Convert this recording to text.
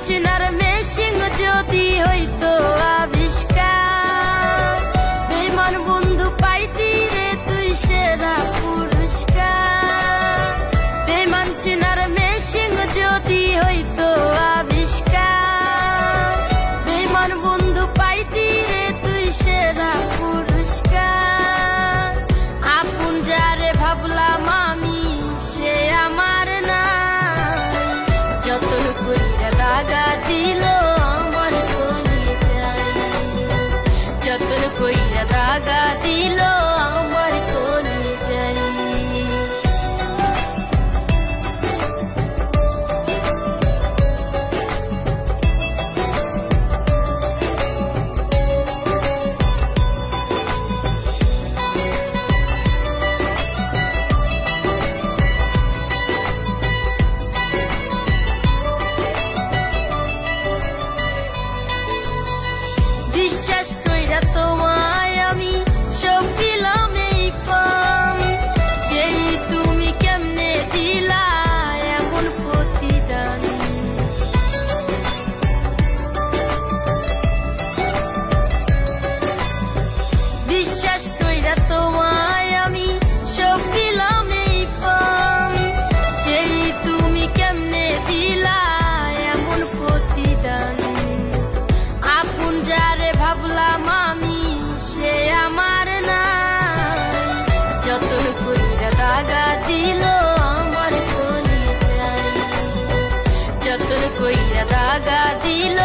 চিনার machine যদি হইতো আবিষ্কার, বেঈমান বন্ধু পাইতি রে তুই সেরা পুরস্কার। বেঈমান চিনার মেশিন যদি হইতো আবিষ্কার, বেঈমান বন্ধু পাইতি রে তুই সেরা পুরস্কার। আপন যারে ভাবলাম আমি সে আমার না, যতন কইরা দাগা দিল আমার কলিজায়, যতন কইরা দাগা দিল আমার কলিজায়। বিশ্বাস কইরা তোমায় আমি সব দিলাম এই পাম, সেই তুমি কেমনে দিলা এমন প্রতিদান। বিশ্বাস কইরা তোমায় আমি সব দিলাম এই পাম, সেই তুমি কেমনে দিলা এমন প্রতিদান। আপন যারে ভাবলাম আমি সে আমার না, যতন কইরা দাগা দিল আমার কলিজায়, যতন কইরা দাগা দিল